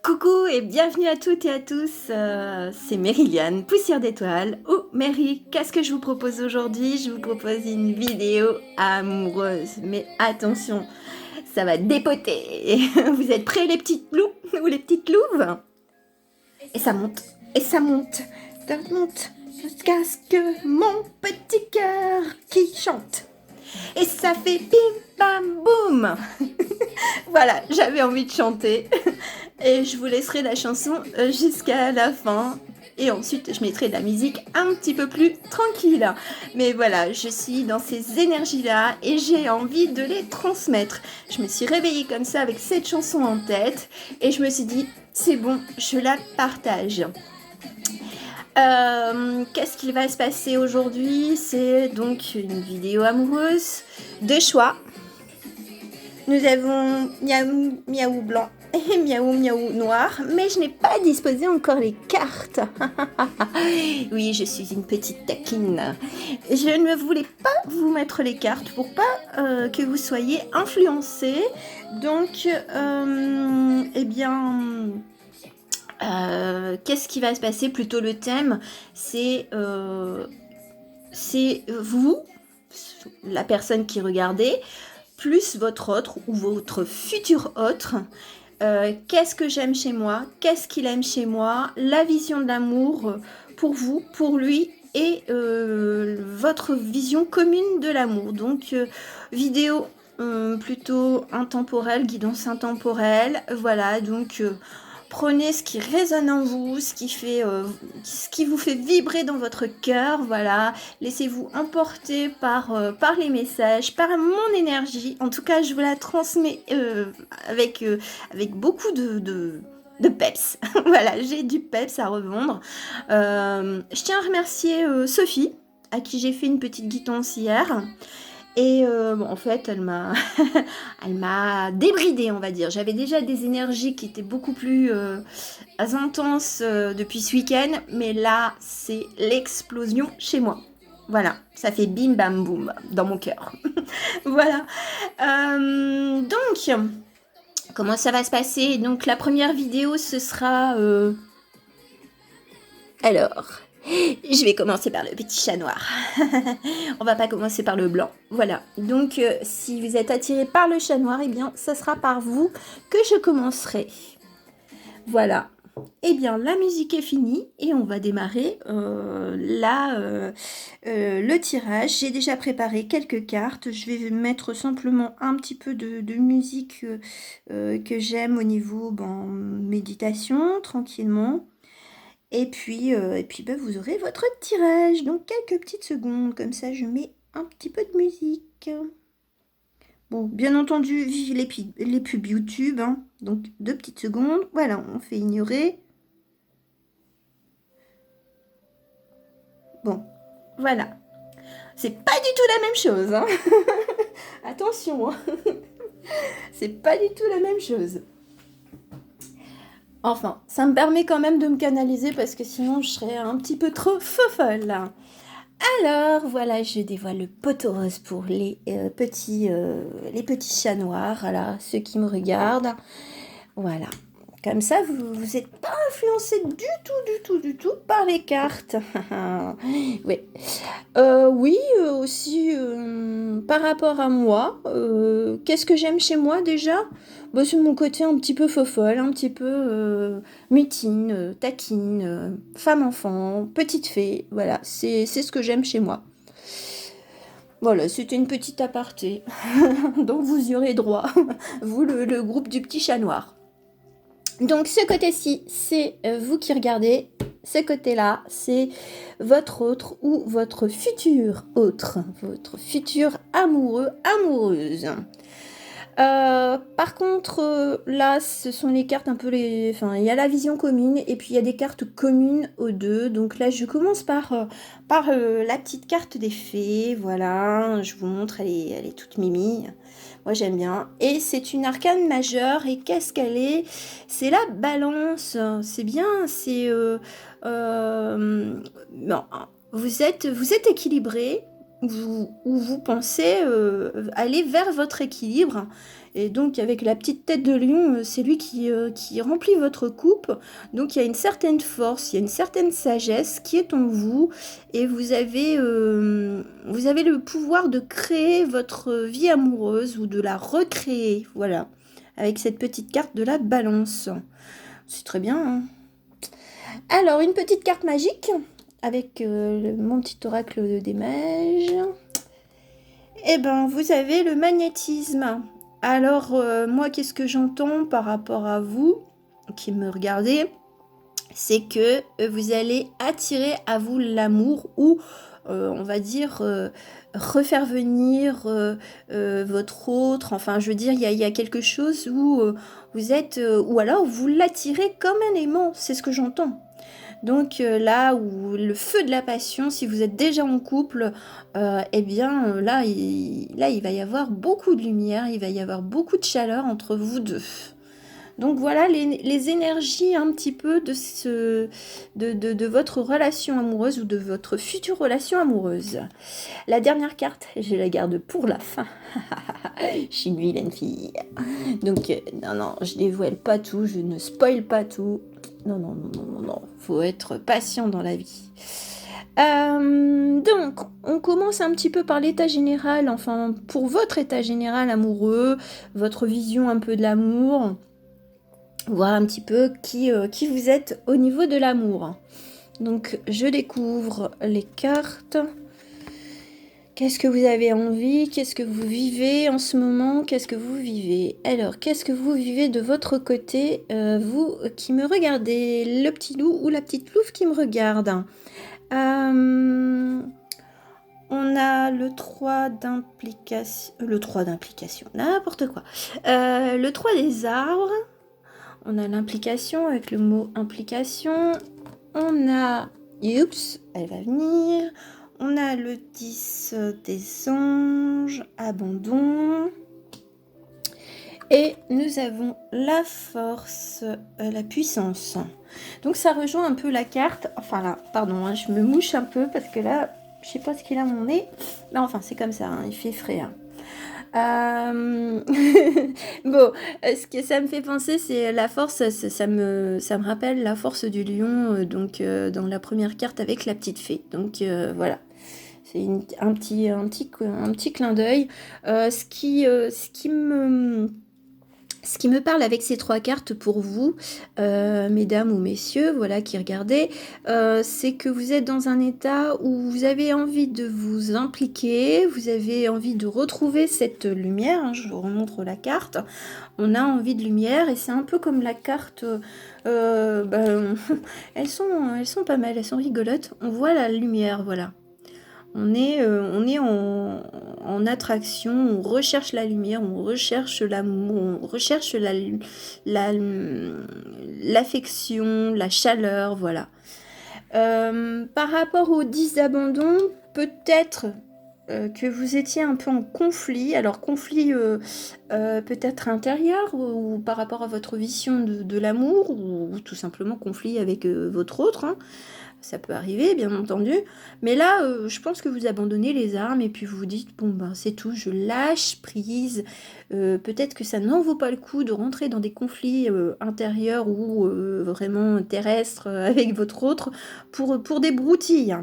Coucou et bienvenue à toutes et à tous, c'est Mériliane, poussière d'étoiles. Oh Mary, qu'est-ce que je vous propose aujourd'hui? Je vous propose une vidéo amoureuse, mais attention, ça va dépoter. Vous êtes prêts les petites loups ou les petites louves? Et ça monte, et ça monte, ça monte, jusqu'à ce que mon petit cœur qui chante. Et ça fait bim bam boum. Voilà, j'avais envie de chanter. Et je vous laisserai la chanson jusqu'à la fin. Et ensuite, je mettrai de la musique un petit peu plus tranquille. Mais voilà, je suis dans ces énergies-là et j'ai envie de les transmettre. Je me suis réveillée comme ça avec cette chanson en tête et je me suis dit, c'est bon, je la partage. Qu'est-ce qu'il va se passer aujourd'hui? C'est donc une vidéo amoureuse de choix. Nous avons miaou miaou blanc et miaou miaou noir, mais je n'ai pas disposé encore les cartes. Oui, je suis une petite taquine. Je ne voulais pas vous mettre les cartes pour pas que vous soyez influencés. Donc, eh bien, qu'est-ce qui va se passer? Plutôt le thème, c'est vous, la personne qui regardez, plus votre autre ou votre futur autre. Qu'est-ce que j'aime chez moi? Qu'est-ce qu'il aime chez moi? La vision de l'amour pour vous, pour lui et votre vision commune de l'amour. Donc, vidéo plutôt intemporelle, guidance intemporelle. Voilà, donc prenez ce qui résonne en vous, ce qui vous fait vibrer dans votre cœur, voilà. Laissez-vous emporter par les messages, par mon énergie. En tout cas, je vous la transmets avec beaucoup de peps. Voilà, j'ai du peps à revendre. Je tiens à remercier Sophie, à qui j'ai fait une petite guidance hier. Et en fait, elle m'a elle m'a débridée, on va dire. J'avais déjà des énergies qui étaient beaucoup plus intenses depuis ce week-end, mais là, c'est l'explosion chez moi. Voilà, ça fait bim bam boum dans mon cœur. Voilà. Donc, comment ça va se passer? Donc, la première vidéo, ce sera... Alors, je vais commencer par le petit chat noir. On va pas commencer par le blanc. Voilà. Donc, si vous êtes attiré par le chat noir, eh bien, ça sera par vous que je commencerai. Voilà. Eh bien, la musique est finie et on va démarrer le tirage. J'ai déjà préparé quelques cartes. Je vais mettre simplement un petit peu de musique que j'aime au niveau méditation, tranquillement. Et puis vous aurez votre tirage. Donc, quelques petites secondes. Comme ça, je mets un petit peu de musique. Bon, bien entendu, vive les pubs YouTube. Hein. Donc, 2 petites secondes. Voilà, on fait ignorer. Bon, voilà. C'est pas du tout la même chose. Hein. Attention. Hein. C'est pas du tout la même chose. Enfin, ça me permet quand même de me canaliser parce que sinon je serais un petit peu trop fofolle. Alors, voilà, je dévoile le poteau rose pour les petits chats noirs, voilà, ceux qui me regardent. Voilà. Comme ça, vous n'êtes pas influencé du tout par les cartes. Oui. Oui, aussi, par rapport à moi, qu'est-ce que j'aime chez moi déjà? Bah, c'est mon côté un petit peu fofolle, un petit peu mutine, taquine, femme-enfant, petite fée. Voilà, c'est ce que j'aime chez moi. Voilà, c'était une petite aparté. Donc vous y aurez droit, vous, le groupe du petit chat noir. Donc ce côté-ci, c'est vous qui regardez. Ce côté-là, c'est votre autre ou votre futur autre. Votre futur amoureux, amoureuse. Par contre, là, ce sont les cartes un peu les... Enfin, il y a la vision commune et puis il y a des cartes communes aux deux. Donc là, je commence par la petite carte des fées. Voilà, je vous montre, elle est toute mimi. Moi, j'aime bien. Et c'est une arcane majeure. Et qu'est-ce qu'elle est? C'est la balance. C'est bien, c'est... non, vous êtes équilibré. Vous pensez aller vers votre équilibre Et donc avec la petite tête de lion, c'est lui qui remplit votre coupe. Donc il y a une certaine force, il y a une certaine sagesse qui est en vous. Et vous avez le pouvoir de créer votre vie amoureuse ou de la recréer. Voilà. Avec cette petite carte de la balance. C'est très bien, hein. Alors, une petite carte magique avec mon petit oracle des mages. Eh ben, vous avez le magnétisme. Alors, moi, qu'est-ce que j'entends par rapport à vous qui me regardez? C'est que vous allez attirer à vous l'amour ou, on va dire, refaire venir votre autre. Enfin, je veux dire, il y a quelque chose où vous êtes... ou alors, vous l'attirez comme un aimant. C'est ce que j'entends. Donc là où le feu de la passion, si vous êtes déjà en couple, eh bien là il va y avoir beaucoup de lumière, il va y avoir beaucoup de chaleur entre vous deux. Donc voilà les énergies un petit peu de votre relation amoureuse ou de votre future relation amoureuse. La dernière carte, je la garde pour la fin. Je suis une vilaine fille. Donc non, je dévoile pas tout, je ne spoil pas tout. Non. Faut être patient dans la vie. Donc, on commence un petit peu par l'état général, enfin, pour votre état général amoureux, votre vision un peu de l'amour, voir un petit peu qui vous êtes au niveau de l'amour. Donc, je découvre les cartes. Qu'est-ce que vous avez envie? Qu'est-ce que vous vivez en ce moment? Qu'est-ce que vous vivez? Alors, qu'est-ce que vous vivez de votre côté, vous qui me regardez, le petit loup ou la petite louve qui me regarde? On a le 3 d'implication, n'importe quoi. Le 3 des arbres. On a l'implication avec le mot implication. On a, oups, elle va venir. On a le 10 des anges, abandon. Et nous avons la force, la puissance. Donc ça rejoint un peu la carte. Enfin là, pardon, hein, je me mouche un peu parce que là, je sais pas ce qu'il a mon nez. Mais enfin, c'est comme ça, hein, il fait frais. Hein. Bon, ce que ça me fait penser, c'est la force, ça me rappelle la force du lion, donc dans la première carte avec la petite fée. Donc voilà. C'est un petit clin d'œil. Ce qui me parle avec ces 3 cartes pour vous, mesdames ou messieurs, voilà, qui regardez, c'est que vous êtes dans un état où vous avez envie de vous impliquer, vous avez envie de retrouver cette lumière, hein, je vous remontre la carte, on a envie de lumière et c'est un peu comme la carte, elles sont pas mal, elles sont rigolotes, on voit la lumière, voilà. On est en attraction, on recherche la lumière, on recherche l'amour, on recherche l'affection, la chaleur, voilà. Par rapport au 10 d'abandon, peut-être que vous étiez un peu en conflit, alors conflit peut-être intérieur ou par rapport à votre vision de l'amour ou tout simplement conflit avec votre autre, hein. Ça peut arriver, bien entendu. Mais là, je pense que vous abandonnez les armes et puis vous vous dites, bon, ben c'est tout, je lâche prise. Peut-être que ça n'en vaut pas le coup de rentrer dans des conflits intérieurs ou vraiment terrestres avec votre autre pour des broutilles.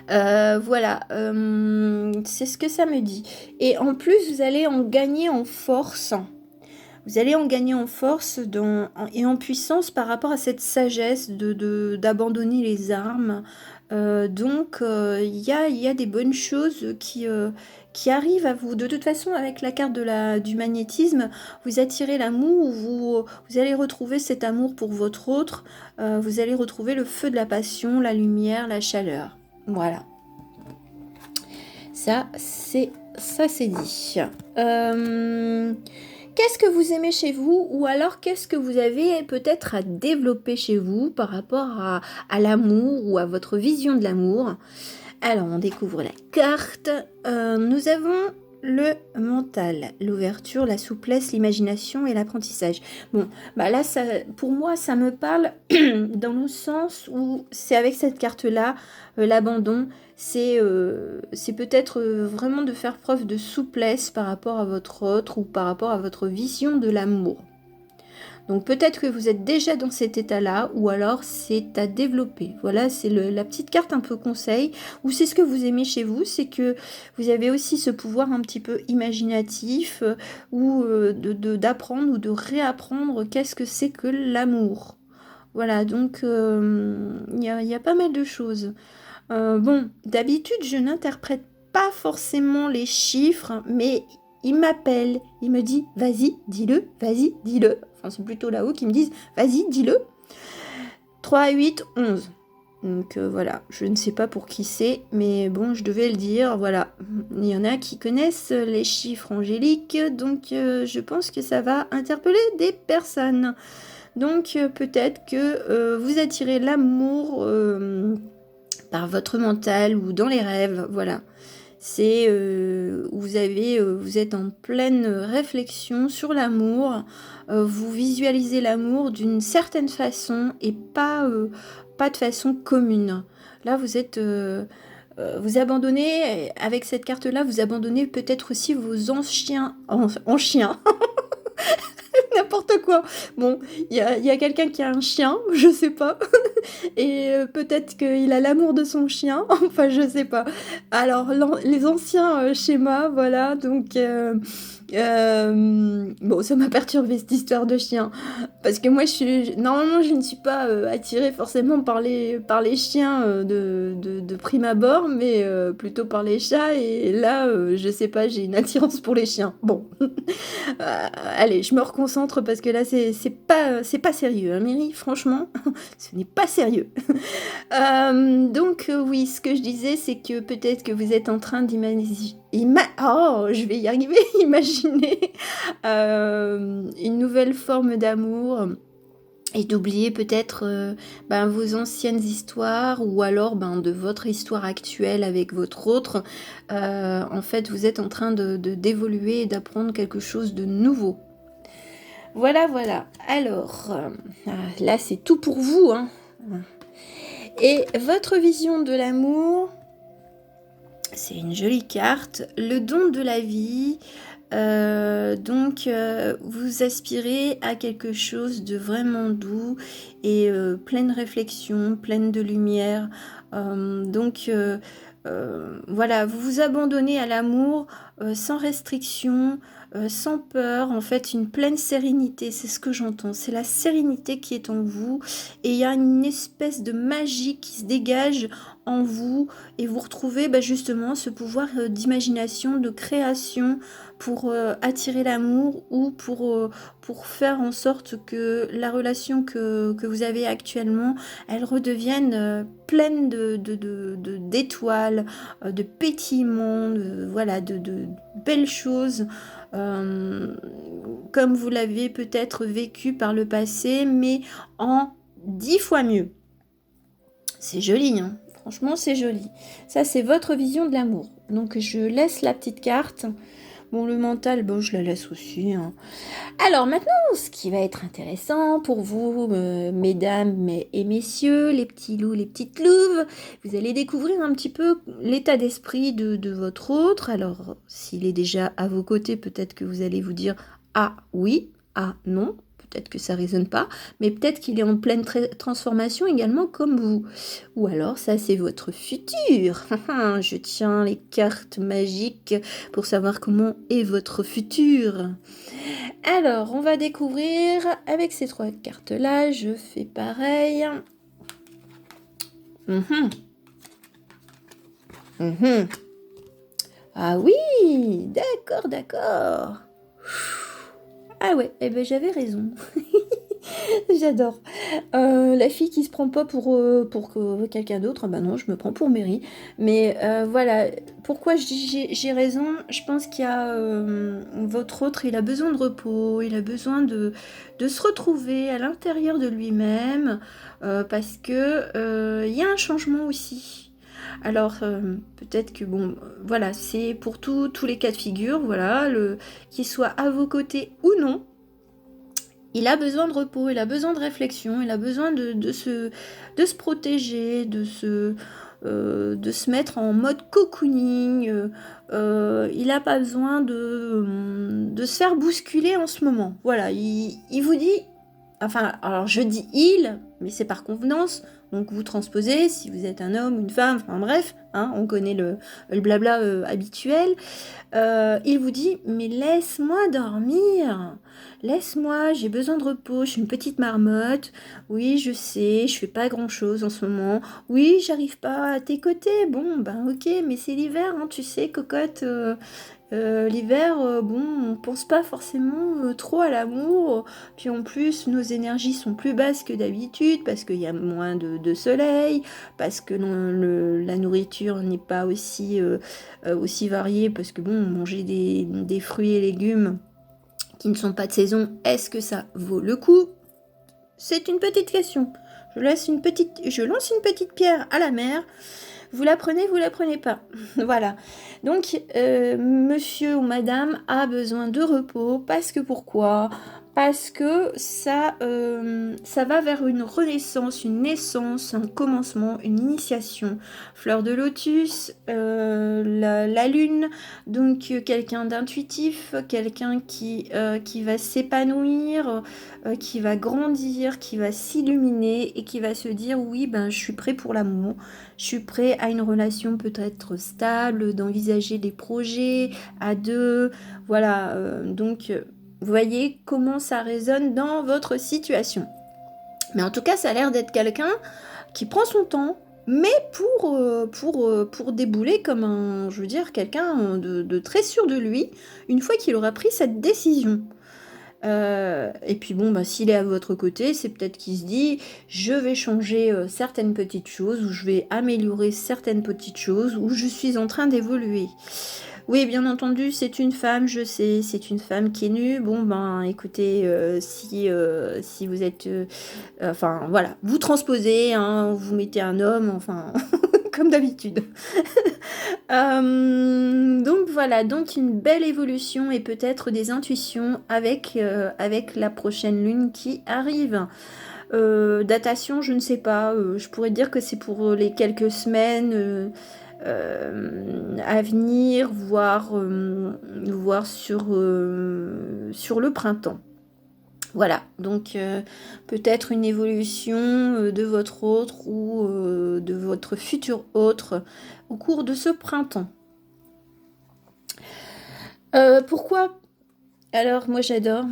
Voilà, c'est ce que ça me dit. Et en plus, vous allez en gagner en force. Vous allez en gagner en force et en puissance par rapport à cette sagesse d'abandonner les armes. Donc, il y a des bonnes choses qui arrivent à vous. De toute façon, avec la carte du magnétisme, vous attirez l'amour, vous allez retrouver cet amour pour votre autre, vous allez retrouver le feu de la passion, la lumière, la chaleur. Voilà. Ça, c'est dit. Qu'est-ce que vous aimez chez vous ou alors qu'est-ce que vous avez peut-être à développer chez vous par rapport à l'amour ou à votre vision de l'amour? Alors, on découvre la carte. Nous avons le mental, l'ouverture, la souplesse, l'imagination et l'apprentissage. Bon, bah là, ça, pour moi, ça me parle dans le sens où c'est avec cette carte-là, l'abandon, c'est peut-être vraiment de faire preuve de souplesse par rapport à votre autre ou par rapport à votre vision de l'amour. Donc peut-être que vous êtes déjà dans cet état-là, ou alors c'est à développer. Voilà, c'est la petite carte un peu conseil, ou c'est ce que vous aimez chez vous, c'est que vous avez aussi ce pouvoir un petit peu imaginatif, ou d'apprendre ou de réapprendre qu'est-ce que c'est que l'amour. Voilà, donc y a pas mal de choses. Bon, d'habitude, je n'interprète pas forcément les chiffres, mais il m'appelle, il me dit, vas-y, dis-le, vas-y, dis-le. Enfin, c'est plutôt là-haut qui me disent, vas-y, dis-le. 3, 8, 11. Donc voilà, je ne sais pas pour qui c'est, mais bon, je devais le dire, voilà. Il y en a qui connaissent les chiffres angéliques, donc je pense que ça va interpeller des personnes. Donc peut-être que vous attirez l'amour par votre mental ou dans les rêves, voilà. C'est vous êtes en pleine réflexion sur l'amour, vous visualisez l'amour d'une certaine façon et pas de façon commune. Là, vous abandonnez, avec cette carte-là, vous abandonnez peut-être aussi vos anciens, en chien, n'importe quoi. Bon, il y a quelqu'un qui a un chien, je sais pas. Et peut-être qu'il a l'amour de son chien, enfin je sais pas. Alors les anciens schémas, voilà, donc bon, ça m'a perturbé cette histoire de chien, parce que moi normalement je ne suis pas attirée forcément par les chiens de prime abord, mais plutôt par les chats, et là je sais pas, j'ai une attirance pour les chiens. Bon, allez, je me reconcentre parce que là c'est pas sérieux, hein, Myri, franchement, ce n'est pas sérieux. Donc oui, ce que je disais, c'est que peut-être que vous êtes en train d'imaginer... Oh, je vais y arriver, imaginer une nouvelle forme d'amour et d'oublier peut-être vos anciennes histoires, ou alors de votre histoire actuelle avec votre autre. En fait, vous êtes en train d'évoluer et d'apprendre quelque chose de nouveau. Voilà, voilà. Alors, là, c'est tout pour vous, hein. Et votre vision de l'amour, c'est une jolie carte, le don de la vie. Donc, vous aspirez à quelque chose de vraiment doux et pleine de réflexion, pleine de lumière. Donc, voilà, vous vous abandonnez à l'amour sans restriction, sans peur, en fait, une pleine sérénité, c'est ce que j'entends, c'est la sérénité qui est en vous, et il y a une espèce de magie qui se dégage en vous, et vous retrouvez justement ce pouvoir d'imagination, de création, pour attirer l'amour, ou pour faire en sorte que la relation que vous avez actuellement, elle redevienne pleine d'étoiles, de pétillements, voilà, de belles choses, comme vous l'avez peut-être vécu par le passé, mais en 10 fois mieux. C'est joli, hein. Franchement, c'est joli. Ça, c'est votre vision de l'amour. Donc, je laisse la petite carte. Bon, le mental, bon, je la laisse aussi, hein. Alors maintenant, ce qui va être intéressant pour vous, mesdames et messieurs, les petits loups, les petites louves, vous allez découvrir un petit peu l'état d'esprit de votre autre. Alors, s'il est déjà à vos côtés, peut-être que vous allez vous dire « Ah oui »,« Ah non ». Peut-être que ça ne résonne pas, mais peut-être qu'il est en pleine transformation également comme vous. Ou alors ça c'est votre futur. Je tiens les cartes magiques pour savoir comment est votre futur. Alors on va découvrir avec ces 3 cartes là, je fais pareil. Ah oui, d'accord, d'accord. Ah ouais, eh ben j'avais raison. J'adore. La fille qui se prend pas pour quelqu'un d'autre, bah non, je me prends pour Mary. Mais voilà, pourquoi je dis j'ai raison, je pense qu'il y a votre autre, il a besoin de repos, il a besoin de se retrouver à l'intérieur de lui-même, parce que il y a un changement aussi. Alors, peut-être que, bon, voilà, c'est pour tous les cas de figure, voilà, qu'il soit à vos côtés ou non, il a besoin de repos, il a besoin de réflexion, il a besoin de se protéger, de se mettre en mode cocooning. Il n'a pas besoin de se faire bousculer en ce moment. Voilà, il vous dit, enfin, alors je dis il, mais c'est par convenance. Donc vous transposez, si vous êtes un homme ou une femme, enfin bref, hein, on connaît le blabla habituel. Il vous dit, mais laisse-moi dormir, laisse-moi, j'ai besoin de repos, je suis une petite marmotte, oui je sais, je fais pas grand-chose en ce moment, oui j'arrive pas à tes côtés, bon ben ok, mais c'est l'hiver, hein, tu sais cocotte, l'hiver, bon, on pense pas forcément trop à l'amour, puis en plus nos énergies sont plus basses que d'habitude parce qu'il y a moins de soleil, parce que la nourriture n'est pas aussi variée, parce que bon, manger des fruits et légumes qui ne sont pas de saison, est-ce que ça vaut le coup? C'est une petite question. Je lance une petite pierre à la mer. Vous la prenez pas. Voilà. Donc, monsieur ou madame a besoin de repos parce que pourquoi? Parce que ça va vers une renaissance, une naissance, un commencement, une initiation. Fleur de lotus, la lune, donc quelqu'un d'intuitif, quelqu'un qui va s'épanouir, qui va grandir, qui va s'illuminer et qui va se dire oui, ben je suis prêt pour l'amour. Je suis prêt à une relation peut-être stable, d'envisager des projets à deux. Voilà, donc vous voyez comment ça résonne dans votre situation. Mais en tout cas, ça a l'air d'être quelqu'un qui prend son temps, mais pour débouler comme un, je veux dire, quelqu'un de très sûr de lui, une fois qu'il aura pris cette décision. Et puis bon, bah, s'il est à votre côté, c'est peut-être qu'il se dit, je vais changer certaines petites choses, ou je vais améliorer certaines petites choses, ou je suis en train d'évoluer. Oui, bien entendu, c'est une femme, je sais, c'est une femme qui est nue. Bon, ben, écoutez, si vous êtes... enfin, voilà, vous transposez, hein, vous mettez un homme, enfin, comme d'habitude. Donc voilà, donc une belle évolution et peut-être des intuitions avec la prochaine lune qui arrive. Datation, je ne sais pas, je pourrais dire que c'est pour les quelques semaines à venir, voire sur le printemps. Voilà, donc peut-être une évolution de votre autre ou de votre futur autre au cours de ce printemps. Pourquoi? Alors moi j'adore,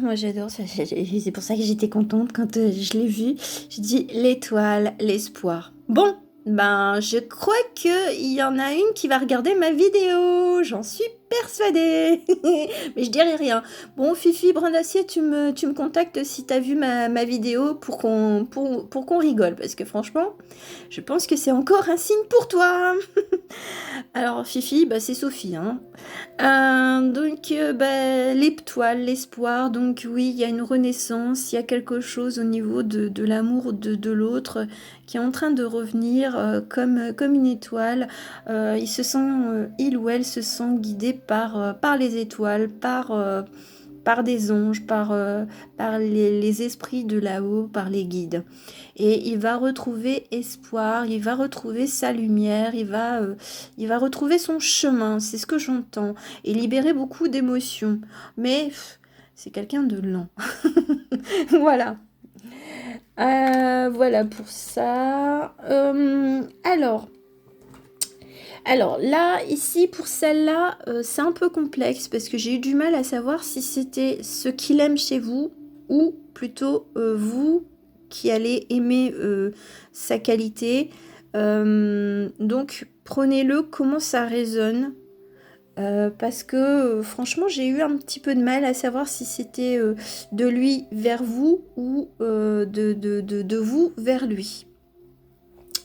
c'est pour ça que j'étais contente quand je l'ai vu. J'ai dit l'étoile, l'espoir. Bon, ben je crois qu'il y en a une qui va regarder ma vidéo, j'en suis persuadée. Mais je dirai rien. Bon Fifi Brindacier, tu me contactes si t'as vu ma vidéo pour qu'on rigole, parce que franchement, je pense que c'est encore un signe pour toi. Alors Fifi, bah, c'est Sophie, hein. Donc bah, l'étoile, l'espoir, donc oui, il y a une renaissance, il y a quelque chose au niveau de l'amour de l'autre qui est en train de revenir comme une étoile. Il se sent, il ou elle se sent guidé par les étoiles, par des anges, par les esprits de là-haut, par les guides. Et il va retrouver espoir, il va retrouver sa lumière, il va retrouver son chemin, c'est ce que j'entends, et libérer beaucoup d'émotions. Mais c'est quelqu'un de lent. Voilà. Voilà pour ça. Alors là, ici, pour celle-là, c'est un peu complexe parce que j'ai eu du mal à savoir si c'était ce qu'il aime chez vous ou plutôt vous qui allez aimer sa qualité. Donc, prenez-le comment ça résonne. Parce que franchement, j'ai eu un petit peu de mal à savoir si c'était de lui vers vous ou de vous vers lui.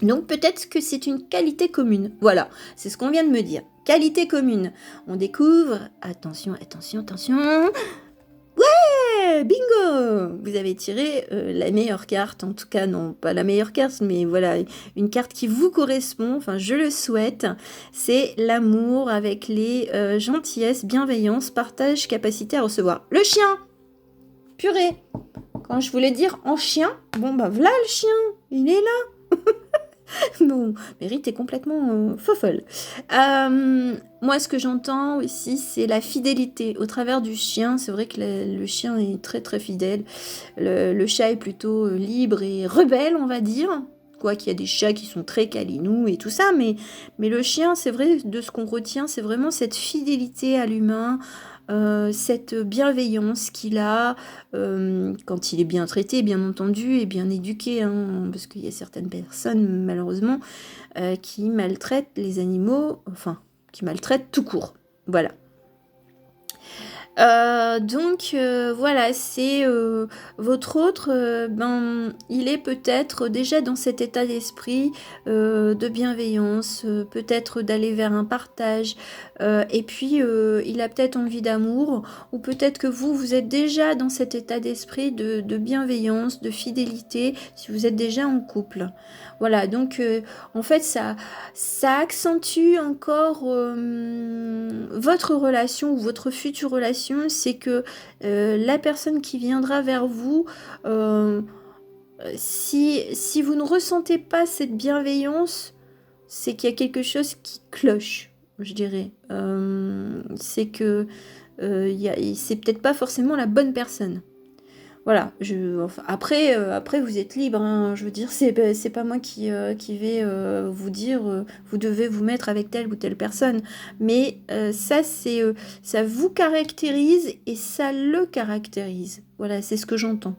Donc peut-être que c'est une qualité commune. Voilà, c'est ce qu'on vient de me dire. Qualité commune. On découvre... Attention, attention, attention. Ouais, Ouais, bingo! Vous avez tiré la meilleure carte, en tout cas, non, pas la meilleure carte, mais voilà, une carte qui vous correspond, enfin, je le souhaite. C'est l'amour avec les gentillesses, bienveillance, partage, capacité à recevoir. Le chien! Purée! Quand je voulais dire en chien, bon, bah, voilà le chien, il est là! Mon mérite est complètement fofolle. Moi, ce que j'entends aussi, c'est la fidélité. Au travers du chien, c'est vrai que le chien est très très fidèle. Le chat est plutôt libre et rebelle, on va dire. Quoi qu'il y a des chats qui sont très câlinous et tout ça, mais le chien, c'est vrai, de ce qu'on retient, c'est vraiment cette fidélité à l'humain, cette bienveillance qu'il a, quand il est bien traité, bien entendu, et bien éduqué, hein, parce qu'il y a certaines personnes, malheureusement, qui maltraitent les animaux, enfin, qui maltraitent tout court. Voilà. Donc voilà, c'est votre autre, il est peut-être déjà dans cet état d'esprit de bienveillance, peut-être d'aller vers un partage, et puis il a peut-être envie d'amour, ou peut-être que vous êtes déjà dans cet état d'esprit de bienveillance, de fidélité, si vous êtes déjà en couple. Voilà, donc en fait ça accentue encore votre relation ou votre future relation, c'est que la personne qui viendra vers vous, si vous ne ressentez pas cette bienveillance, c'est qu'il y a quelque chose qui cloche, je dirais. C'est que c'est peut-être pas forcément la bonne personne. Voilà, enfin, après vous êtes libre, hein, je veux dire, c'est pas moi qui vais vous dire, vous devez vous mettre avec telle ou telle personne, mais ça vous caractérise et ça le caractérise. Voilà, c'est ce que j'entends.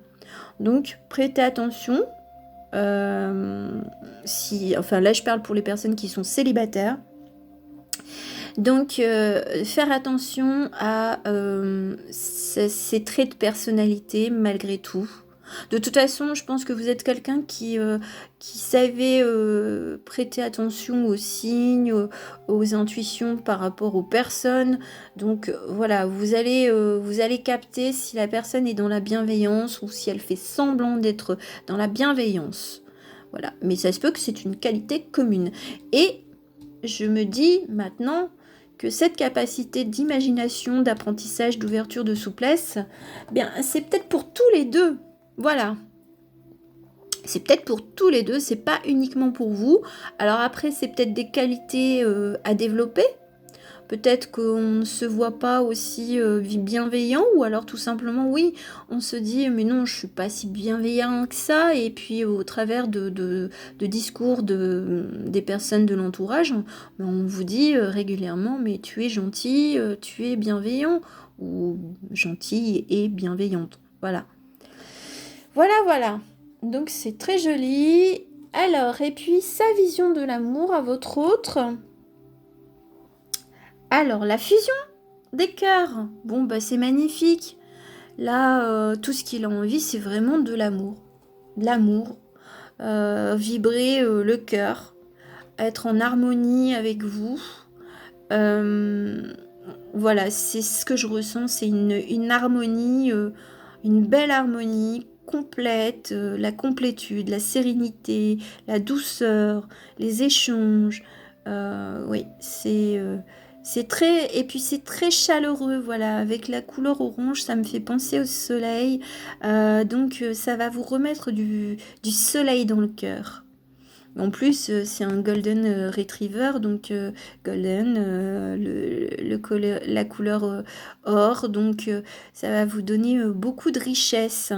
Donc, prêtez attention, enfin là je parle pour les personnes qui sont célibataires. Donc, faire attention à ces traits de personnalité malgré tout. De toute façon, je pense que vous êtes quelqu'un qui savait prêter attention aux signes, aux intuitions par rapport aux personnes. Donc voilà, vous allez capter si la personne est dans la bienveillance ou si elle fait semblant d'être dans la bienveillance. Voilà, mais ça se peut que c'est une qualité commune. Et je me dis maintenant que cette capacité d'imagination, d'apprentissage, d'ouverture, de souplesse, bien, c'est peut-être pour tous les deux. Voilà. C'est peut-être pour tous les deux, c'est pas uniquement pour vous. Alors après, c'est peut-être des qualités à développer. Peut-être qu'on ne se voit pas aussi bienveillant, ou alors tout simplement, oui, on se dit, mais non, je suis pas si bienveillant que ça, et puis au travers de discours des personnes de l'entourage, on vous dit régulièrement, mais tu es gentil, tu es bienveillant, ou gentille et bienveillante. Voilà. Voilà. Donc c'est très joli. Alors, et puis sa vision de l'amour à votre autre. Alors, la fusion des cœurs. Bon, bah c'est magnifique. Là, tout ce qu'il a envie, c'est vraiment de l'amour. De l'amour. Vibrer le cœur. Être en harmonie avec vous. Voilà, c'est ce que je ressens. C'est une harmonie, une belle harmonie complète. La complétude, la sérénité, la douceur, les échanges. Oui, c'est très, et puis c'est très chaleureux, voilà, avec la couleur orange, ça me fait penser au soleil, donc ça va vous remettre du soleil dans le cœur. En plus, c'est un golden retriever, donc golden, la couleur or, donc ça va vous donner beaucoup de richesse.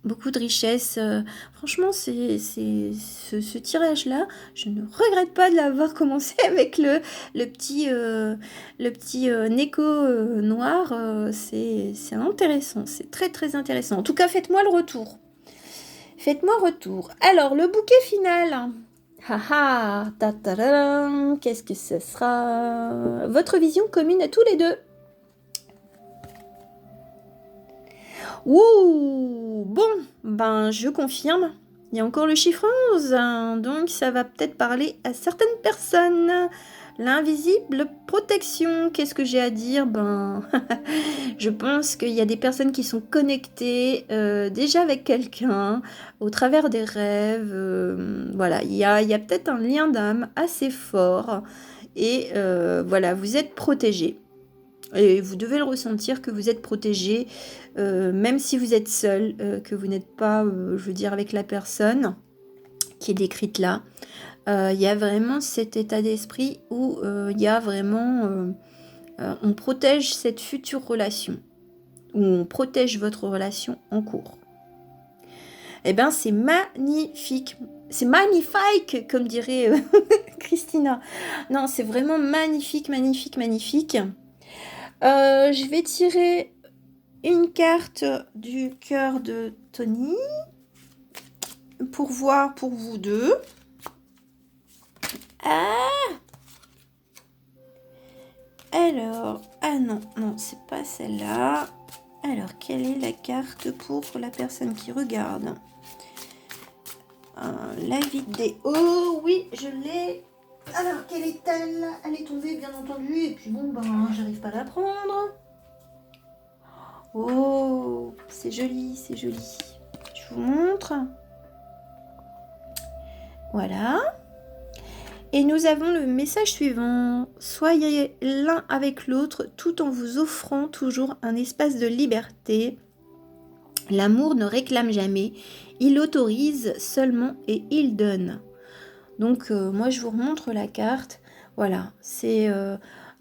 Beaucoup de richesse. Franchement, ce tirage-là, je ne regrette pas de l'avoir commencé avec le petit Neko noir. C'est intéressant, c'est très très intéressant. En tout cas, faites-moi le retour. Faites-moi retour. Alors, le bouquet final. Haha, qu'est-ce que ce sera? Votre vision commune à tous les deux. Ouh, bon, ben je confirme. Il y a encore le chiffre 11, hein, donc ça va peut-être parler à certaines personnes. L'invisible protection, qu'est-ce que j'ai à dire? Ben, je pense qu'il y a des personnes qui sont connectées déjà avec quelqu'un, au travers des rêves. Voilà, il y a peut-être un lien d'âme assez fort. Et voilà, vous êtes protégé. Et vous devez le ressentir que vous êtes protégé, même si vous êtes seul, que vous n'êtes pas, je veux dire, avec la personne qui est décrite là. Il y a vraiment cet état d'esprit où il y a vraiment... on protège cette future relation, ou on protège votre relation en cours. Eh bien, c'est magnifique. C'est magnifique, comme dirait Christina. Non, c'est vraiment magnifique, magnifique, magnifique. Je vais tirer une carte du cœur de Tony pour voir pour vous deux. Alors, non, c'est pas celle-là. Alors, quelle est la carte pour la personne qui regarde? La vidéo, oui, je l'ai. Alors, quelle est-elle? Elle est tombée, bien entendu, et puis bon, ben, j'arrive pas à la prendre. Oh, c'est joli, c'est joli. Je vous montre. Voilà. Et nous avons le message suivant. Soyez l'un avec l'autre tout en vous offrant toujours un espace de liberté. L'amour ne réclame jamais, il autorise seulement et il donne. Donc moi je vous remontre la carte. Voilà, c'est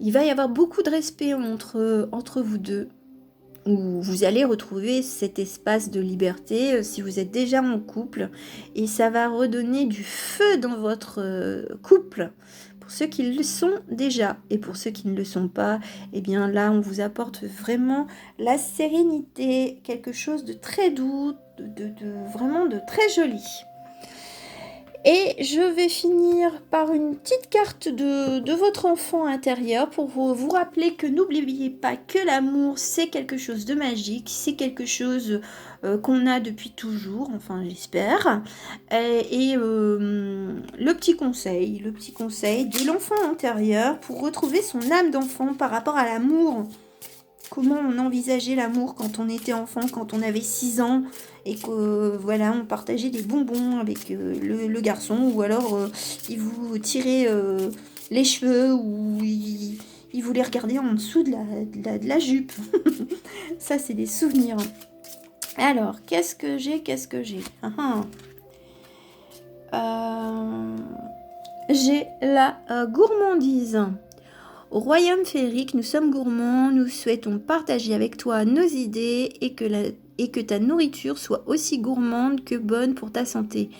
il va y avoir beaucoup de respect entre vous deux, où vous allez retrouver cet espace de liberté si vous êtes déjà en couple, et ça va redonner du feu dans votre couple. Pour ceux qui le sont déjà, et pour ceux qui ne le sont pas, eh bien là on vous apporte vraiment la sérénité, quelque chose de très doux, vraiment de très joli. Et je vais finir par une petite carte de votre enfant intérieur pour vous rappeler que n'oubliez pas que l'amour, c'est quelque chose de magique, c'est quelque chose qu'on a depuis toujours, enfin j'espère. Et le petit conseil de l'enfant intérieur pour retrouver son âme d'enfant par rapport à l'amour. Comment on envisageait l'amour quand on était enfant, quand on avait 6 ans et que voilà, on partageait des bonbons avec le garçon, ou alors il vous tirait les cheveux, ou il voulait regarder en dessous de la jupe. Ça, c'est des souvenirs. Alors, qu'est-ce que j'ai J'ai la gourmandise. Au royaume féerique, nous sommes gourmands, nous souhaitons partager avec toi nos idées et que ta nourriture soit aussi gourmande que bonne pour ta santé.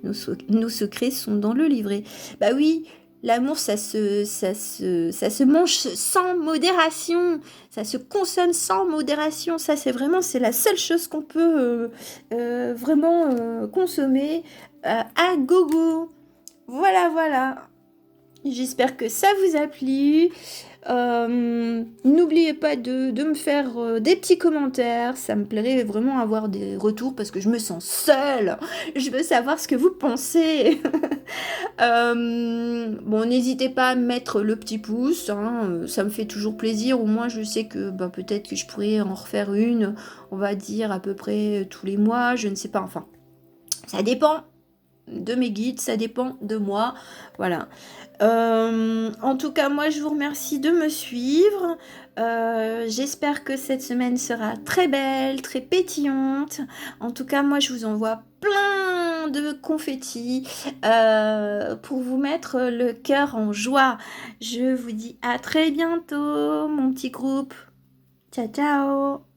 Nos secrets sont dans le livret. Bah oui, l'amour, ça se mange sans modération, ça se consomme sans modération. Ça, c'est la seule chose qu'on peut vraiment consommer à gogo. Voilà. J'espère que ça vous a plu. N'oubliez pas de me faire des petits commentaires. Ça me plairait vraiment avoir des retours parce que je me sens seule. Je veux savoir ce que vous pensez. Bon, n'hésitez pas à mettre le petit pouce. Ça me fait toujours plaisir. Au moins, je sais que peut-être que je pourrais en refaire une, on va dire à peu près tous les mois. Je ne sais pas. Enfin, ça dépend de mes guides, ça dépend de moi. Voilà. En tout cas, moi, je vous remercie de me suivre. J'espère que cette semaine sera très belle, très pétillante. En tout cas, moi, je vous envoie plein de confettis pour vous mettre le cœur en joie. Je vous dis à très bientôt, mon petit groupe. Ciao, ciao!